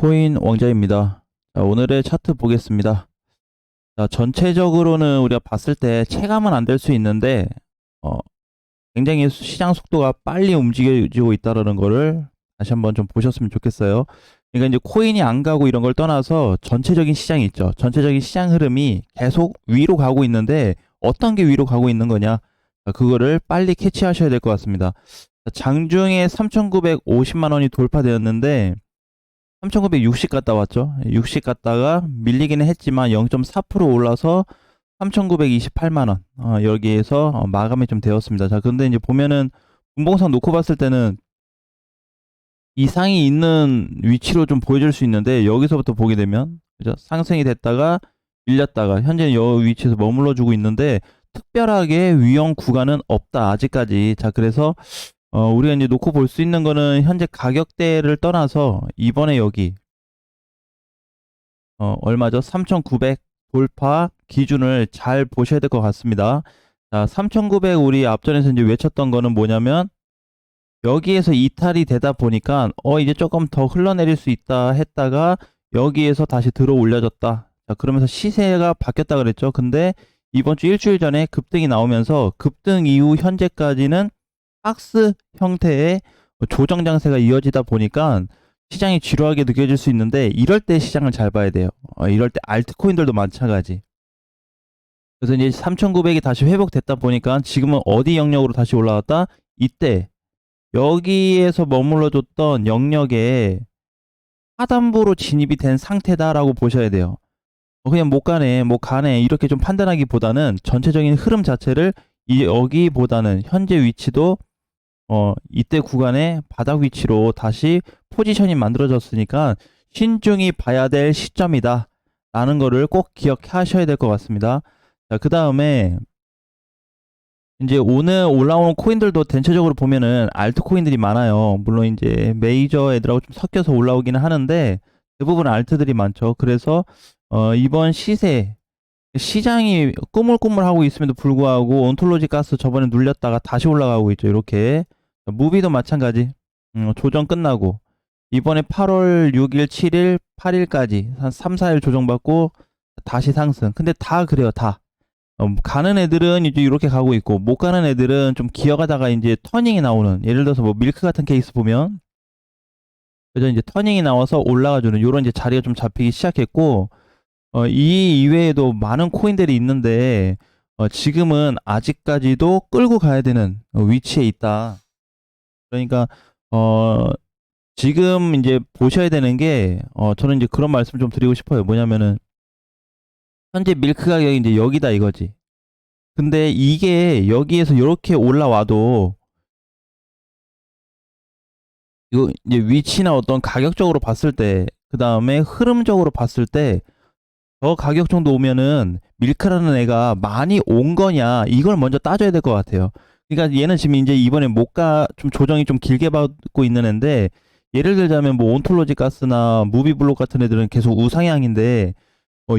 비트코인 왕자입니다. 자, 오늘의 차트 보겠습니다. 자, 전체적으로는 우리가 봤을 때 체감은 안 될 수 있는데, 어, 굉장히 시장 속도가 빨리 움직여지고 있다는 거를 다시 한번 좀 보셨으면 좋겠어요. 그러니까 이제 코인이 안 가고 이런 걸 떠나서 전체적인 시장이 있죠. 전체적인 시장 흐름이 계속 위로 가고 있는데, 어떤 게 위로 가고 있는 거냐? 자, 그거를 빨리 캐치하셔야 될 것 같습니다. 자, 장중에 3,950만 원이 돌파되었는데, 3,960 갔다 왔죠. 60 갔다가 밀리기는 했지만 0.4% 올라서 3,928만 원. 여기에서 마감이 좀 되었습니다. 자, 근데 이제 보면은 분봉상 놓고 봤을 때는 이상이 있는 위치로 좀 보여줄 수 있는데, 여기서부터 보게 되면 그죠? 상승이 됐다가 밀렸다가 현재는 이 위치에서 머물러 주고 있는데, 특별하게 위험 구간은 없다 아직까지. 자, 그래서 우리가 이제 놓고 볼 수 있는 거는 현재 가격대를 떠나서 이번에 여기 얼마죠? 3,900 돌파 기준을 잘 보셔야 될 것 같습니다. 자, 3,900 우리 앞전에서 이제 외쳤던 거는 뭐냐면, 여기에서 이탈이 되다 보니까 이제 조금 더 흘러내릴 수 있다 했다가 여기에서 다시 들어 올려졌다. 자, 그러면서 시세가 바뀌었다 그랬죠. 근데 이번 주 일주일 전에 급등이 나오면서 급등 이후 현재까지는 박스 형태의 조정 장세가 이어지다 보니까 시장이 지루하게 느껴질 수 있는데, 이럴 때 시장을 잘 봐야 돼요. 이럴 때 알트코인들도 마찬가지. 그래서 이제 3,900이 다시 회복됐다 보니까 지금은 어디 영역으로 다시 올라왔다? 이때 여기에서 머물러줬던 영역에 하단부로 진입이 된 상태다라고 보셔야 돼요. 그냥 못 가네, 못 가네 이렇게 좀 판단하기보다는 전체적인 흐름 자체를 여기보다는 현재 위치도 이때 구간의 바닥 위치로 다시 포지션이 만들어졌으니까 신중히 봐야 될 시점이다 라는 거를 꼭 기억하셔야 될 것 같습니다. 자, 그 다음에 이제 오늘 올라오는 코인들도 전체적으로 보면은 알트 코인들이 많아요. 물론 이제 메이저 애들하고 좀 섞여서 올라오기는 하는데 대부분 알트들이 많죠. 그래서 이번 시장이 꾸물꾸물하고 있음에도 불구하고 온톨로지 가스 저번에 눌렸다가 다시 올라가고 있죠. 이렇게 무비도 마찬가지. 조정 끝나고 이번에 8월 6일, 7일, 8일까지 한 3, 4일 조정받고 다시 상승. 근데 다 그래요. 다. 가는 애들은 이제 이렇게 가고 있고, 못 가는 애들은 좀 기어가다가 이제 터닝이 나오는, 예를 들어서 뭐 밀크 같은 케이스 보면 그래서 이제 터닝이 나와서 올라가주는 요런 이제 자리가 좀 잡히기 시작했고, 이 이외에도 많은 코인들이 있는데 지금은 아직까지도 끌고 가야 되는 위치에 있다. 그러니까 어 지금 이제 보셔야 되는 게, 저는 이제 그런 말씀 좀 드리고 싶어요. 뭐냐면은 현재 밀크 가격이 이제 여기다 이거지. 근데 이게 여기에서 이렇게 올라와도 이거 이제 위치나 어떤 가격적으로 봤을 때, 그 다음에 흐름적으로 봤을 때, 저 가격 정도 오면은 밀크라는 애가 많이 온 거냐, 이걸 먼저 따져야 될 것 같아요. 그러니까 얘는 지금 이제 이번에 목가 좀 조정이 좀 길게 받고 있는 애인데, 예를 들자면 뭐 온톨로지 가스나 무비블록 같은 애들은 계속 우상향인데,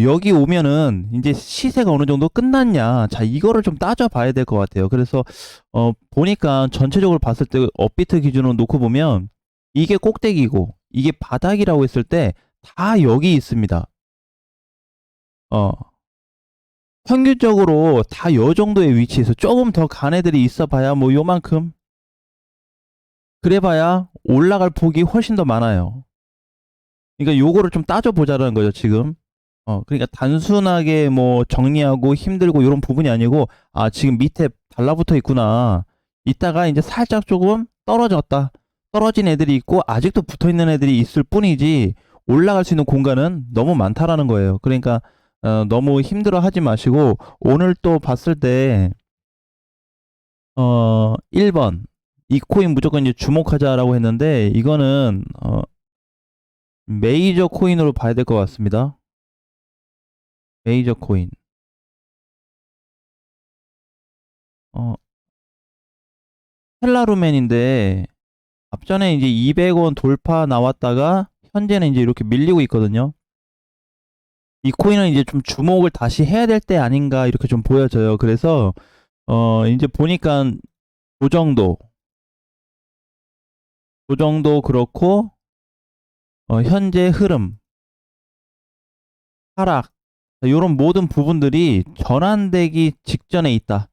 여기 오면은 이제 시세가 어느 정도 끝났냐. 자, 이거를 좀 따져봐야 될 것 같아요. 그래서 보니까 전체적으로 봤을 때 업비트 기준으로 놓고 보면 이게 꼭대기고 이게 바닥이라고 했을 때 다 여기 있습니다. 어, 평균적으로 다 요 정도의 위치에서 조금 더 간 애들이 있어봐야 뭐 요만큼, 그래봐야 올라갈 폭이 훨씬 더 많아요. 그러니까 요거를 좀 따져보자라는 거죠, 지금. 그러니까 단순하게 뭐 정리하고 힘들고 이런 부분이 아니고, 아, 지금 밑에 달라붙어 있구나. 이따가 이제 살짝 조금 떨어졌다. 떨어진 애들이 있고 아직도 붙어 있는 애들이 있을 뿐이지, 올라갈 수 있는 공간은 너무 많다라는 거예요. 그러니까 너무 힘들어 하지 마시고, 오늘 또 봤을 때 1번 이 코인 무조건 이제 주목하자라고 했는데, 이거는 메이저 코인으로 봐야 될 것 같습니다. 메이저 코인. 어, 텔라루멘인데 앞전에 이제 200원 돌파 나왔다가 현재는 이제 이렇게 밀리고 있거든요. 이 코인은 이제 좀 주목을 다시 해야 될 때 아닌가 이렇게 좀 보여져요. 그래서 이제 보니까 조정도 그렇고 현재 흐름, 하락, 이런 모든 부분들이 전환되기 직전에 있다.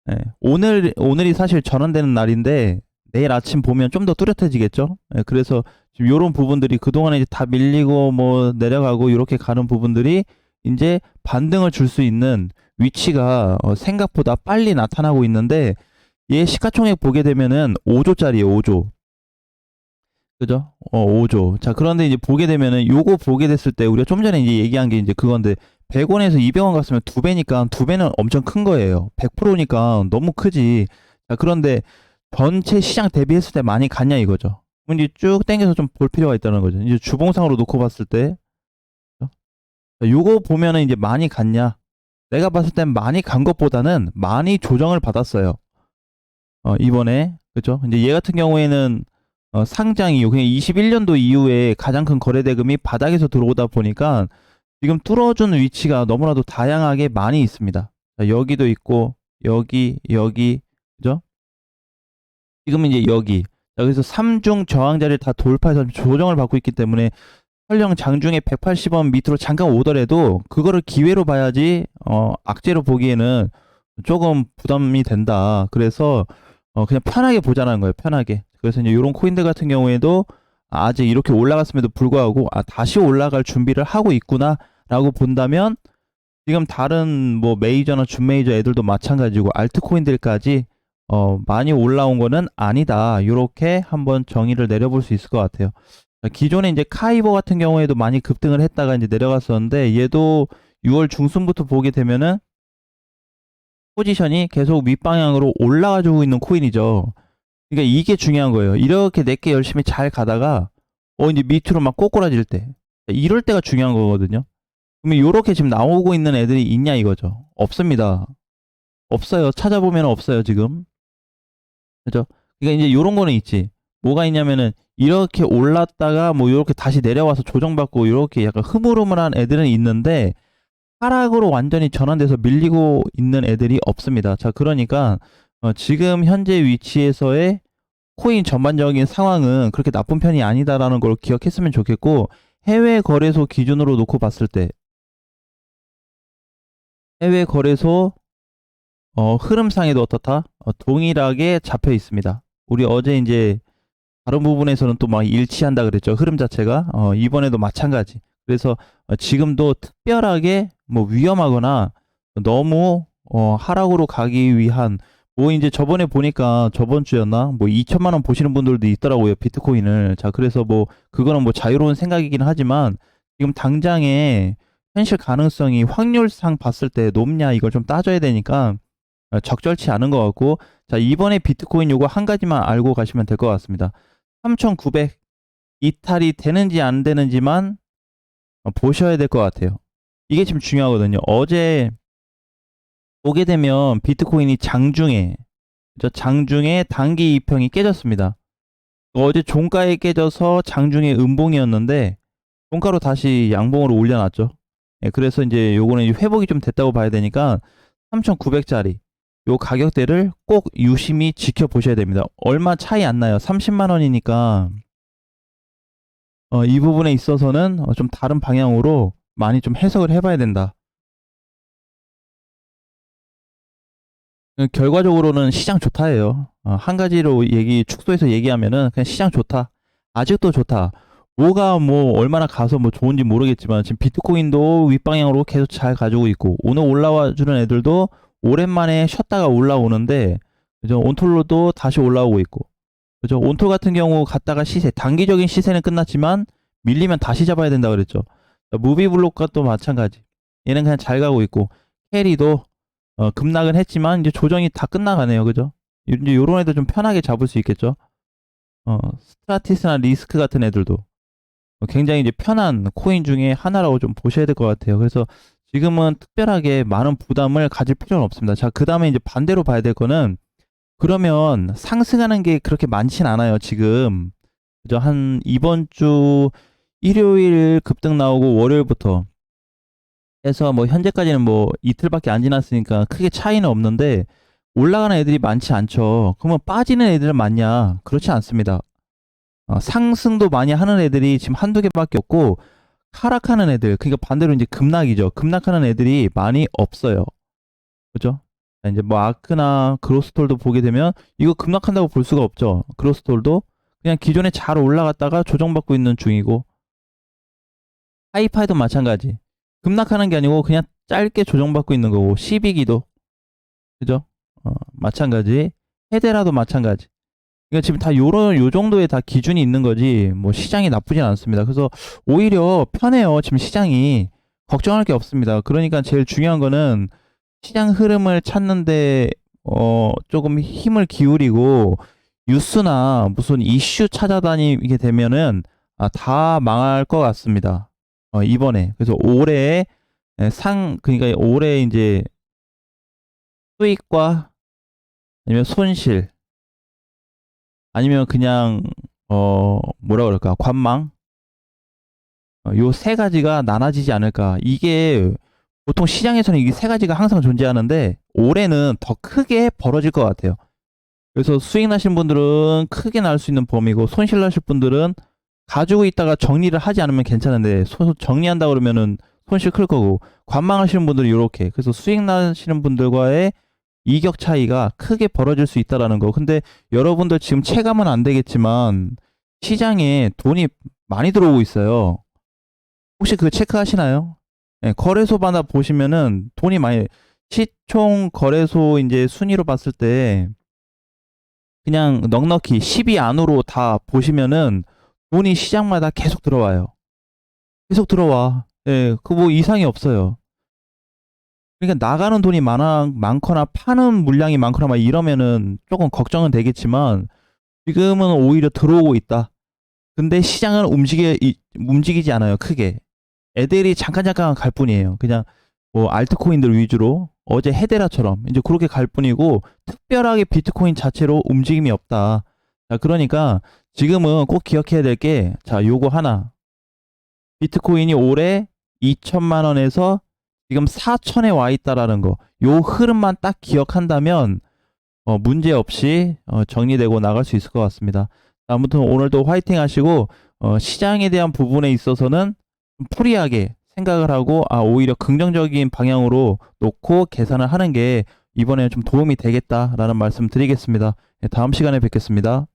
예, 오늘이 사실 전환되는 날인데 내일 아침 보면 좀 더 뚜렷해지겠죠. 예, 그래서 지금 이런 부분들이 그동안에 이제 다 밀리고 뭐 내려가고 이렇게 가는 부분들이 이제 반등을 줄 수 있는 위치가 생각보다 빨리 나타나고 있는데, 얘 시가총액 보게 되면은 5조짜리예요, 5조. 그죠? 5조. 자, 그런데 이제 보게 되면은 요거 보게 됐을 때 우리가 좀 전에 이제 얘기한 게 이제 그건데, 100원에서 200원 갔으면 2배니까 2배는 엄청 큰 거예요. 100%니까 너무 크지. 자, 그런데 전체 시장 대비했을 때 많이 갔냐 이거죠. 그럼 이제 쭉 당겨서 좀 볼 필요가 있다는 거죠. 이제 주봉상으로 놓고 봤을 때 자, 요거 보면은 이제 많이 갔냐? 내가 봤을 땐 많이 간 것보다는 많이 조정을 받았어요. 이번에. 그죠? 이제 얘 같은 경우에는 상장 이후, 그냥 21년도 이후에 가장 큰 거래 대금이 바닥에서 들어오다 보니까 지금 뚫어준 위치가 너무나도 다양하게 많이 있습니다. 자, 여기도 있고, 여기, 그죠? 지금 이제 여기. 자, 그래서 3중 저항자를 다 돌파해서 조정을 받고 있기 때문에 설령 장중에 180원 밑으로 잠깐 오더라도 그거를 기회로 봐야지, 악재로 보기에는 조금 부담이 된다. 그래서 그냥 편하게 보자는 거예요. 편하게. 그래서 이제 이런 코인들 같은 경우에도 아직 이렇게 올라갔음에도 불구하고 다시 올라갈 준비를 하고 있구나라고 본다면, 지금 다른 뭐 메이저나 준메이저 애들도 마찬가지고 알트코인들까지 많이 올라온 거는 아니다. 이렇게 한번 정의를 내려볼 수 있을 것 같아요. 기존에 이제 카이버 같은 경우에도 많이 급등을 했다가 이제 내려갔었는데, 얘도 6월 중순부터 보게 되면은 포지션이 계속 윗방향으로 올라가지고 있는 코인이죠. 그러니까 이게 중요한 거예요. 이렇게 내게 열심히 잘 가다가 이제 밑으로 막 꼬꾸라질 때, 이럴 때가 중요한 거거든요. 그러면 이렇게 지금 나오고 있는 애들이 있냐 이거죠. 없습니다. 없어요. 찾아보면 없어요 지금. 그죠? 그러니까 이제 이런 거는 있지. 뭐가 있냐면은 이렇게 올랐다가 뭐 이렇게 다시 내려와서 조정받고 이렇게 약간 흐물흐물한 애들은 있는데, 하락으로 완전히 전환돼서 밀리고 있는 애들이 없습니다. 자, 그러니까 지금 현재 위치에서의 코인 전반적인 상황은 그렇게 나쁜 편이 아니다라는 걸 기억했으면 좋겠고, 해외 거래소 기준으로 놓고 봤을 때 해외 거래소 흐름상에도 어떻다? 동일하게 잡혀 있습니다. 우리 어제 이제 다른 부분에서는 또 막 일치한다 그랬죠. 흐름 자체가. 이번에도 마찬가지. 그래서 지금도 특별하게 뭐 위험하거나 너무 하락으로 가기 위한, 뭐 이제 저번에 보니까 저번 주였나 뭐 2천만 원 보시는 분들도 있더라고요, 비트코인을. 자, 그래서 뭐 그거는 뭐 자유로운 생각이긴 하지만 지금 당장에 현실 가능성이 확률상 봤을 때 높냐 이걸 좀 따져야 되니까 적절치 않은 것 같고, 자, 이번에 비트코인 요거 한 가지만 알고 가시면 될 것 같습니다. 3,900 이탈이 되는지 안 되는지만 보셔야 될 것 같아요. 이게 지금 중요하거든요. 어제 보게 되면 비트코인이 장중에 단기 이평이 깨졌습니다. 어제 종가에 깨져서 장중에 음봉이었는데 종가로 다시 양봉으로 올려놨죠. 예, 그래서 이제 요거는 회복이 좀 됐다고 봐야 되니까 3,900짜리 요 가격대를 꼭 유심히 지켜보셔야 됩니다. 얼마 차이 안 나요. 30만 원이니까 이 부분에 있어서는 좀 다른 방향으로 많이 좀 해석을 해봐야 된다. 결과적으로는 시장 좋다예요. 한 가지로 축소해서 얘기하면은 그냥 시장 좋다. 아직도 좋다. 뭐가 뭐 얼마나 가서 뭐 좋은지 모르겠지만 지금 비트코인도 윗방향으로 계속 잘 가지고 있고, 오늘 올라와 주는 애들도 오랜만에 쉬었다가 올라오는데, 그죠? 온톨로도 다시 올라오고 있고, 그죠? 온톨 같은 경우 갔다가 단기적인 시세는 끝났지만 밀리면 다시 잡아야 된다 그랬죠. 무비블록과 또 마찬가지. 얘는 그냥 잘 가고 있고, 캐리도 급락은 했지만 이제 조정이 다 끝나가네요. 그죠? 이제 요런 애들 좀 편하게 잡을 수 있겠죠. 스트라티스나 리스크 같은 애들도 굉장히 이제 편한 코인 중에 하나라고 좀 보셔야 될 것 같아요. 그래서 지금은 특별하게 많은 부담을 가질 필요는 없습니다. 자, 그 다음에 이제 반대로 봐야 될 거는, 그러면 상승하는 게 그렇게 많진 않아요, 지금. 그죠? 한 이번 주 일요일 급등 나오고 월요일부터 해서 뭐 현재까지는 뭐 이틀밖에 안 지났으니까 크게 차이는 없는데, 올라가는 애들이 많지 않죠. 그러면 빠지는 애들은 많냐? 그렇지 않습니다. 상승도 많이 하는 애들이 지금 한두 개밖에 없고, 하락하는 애들, 그러니까 반대로 이제 급락이죠. 급락하는 애들이 많이 없어요. 그죠? 자, 이제 뭐 아크나 그로스톨도 보게 되면 이거 급락한다고 볼 수가 없죠. 그로스톨도 그냥 기존에 잘 올라갔다가 조정받고 있는 중이고, 하이파이도 마찬가지. 급락하는 게 아니고 그냥 짧게 조정받고 있는 거고, 12기도 그죠? 마찬가지. 헤데라도 마찬가지. 그러니까 지금 다 요 정도의 다 기준이 있는 거지, 뭐 시장이 나쁘진 않습니다. 그래서 오히려 편해요. 지금 시장이. 걱정할 게 없습니다. 그러니까 제일 중요한 거는 시장 흐름을 찾는데, 조금 힘을 기울이고, 뉴스나 무슨 이슈 찾아다니게 되면은, 다 망할 것 같습니다. 이번에. 그래서 올해 그러니까 올해 이제 수익과 아니면 손실, 아니면 그냥 뭐라 그럴까, 관망, 요 세 가지가 나눠지지 않을까. 이게 보통 시장에서는 이 세 가지가 항상 존재하는데 올해는 더 크게 벌어질 것 같아요. 그래서 수익 나신 분들은 크게 날 수 있는 범위고, 손실 나실 분들은 가지고 있다가 정리를 하지 않으면 괜찮은데 정리한다 그러면은 손실 클 거고, 관망하시는 분들은 이렇게. 그래서 수익 나시는 분들과의 이격 차이가 크게 벌어질 수 있다라는 거. 근데 여러분들 지금 체감은 안 되겠지만 시장에 돈이 많이 들어오고 있어요. 혹시 그거 체크하시나요? 네, 거래소마다 보시면은 돈이 많이, 시총 거래소 이제 순위로 봤을 때 그냥 넉넉히 10위 안으로 다 보시면은 돈이 시장마다 계속 들어와요. 계속 들어와. 예, 그 뭐 이상이 없어요. 그러니까 나가는 돈이 많거나 파는 물량이 많거나 막 이러면은 조금 걱정은 되겠지만, 지금은 오히려 들어오고 있다. 근데 시장은 움직이지 않아요, 크게. 애들이 잠깐 갈 뿐이에요. 그냥 뭐 알트코인들 위주로 어제 헤데라처럼 이제 그렇게 갈 뿐이고, 특별하게 비트코인 자체로 움직임이 없다. 자, 그러니까 지금은 꼭 기억해야 될 게, 자, 요거 하나. 비트코인이 올해 2천만 원에서 지금 4천에 와 있다라는 거. 요 흐름만 딱 기억한다면 문제 없이 정리되고 나갈 수 있을 것 같습니다. 아무튼 오늘도 화이팅 하시고, 시장에 대한 부분에 있어서는 좀 프리하게 생각을 하고, 오히려 긍정적인 방향으로 놓고 계산을 하는 게 이번에 좀 도움이 되겠다라는 말씀 드리겠습니다. 네, 다음 시간에 뵙겠습니다.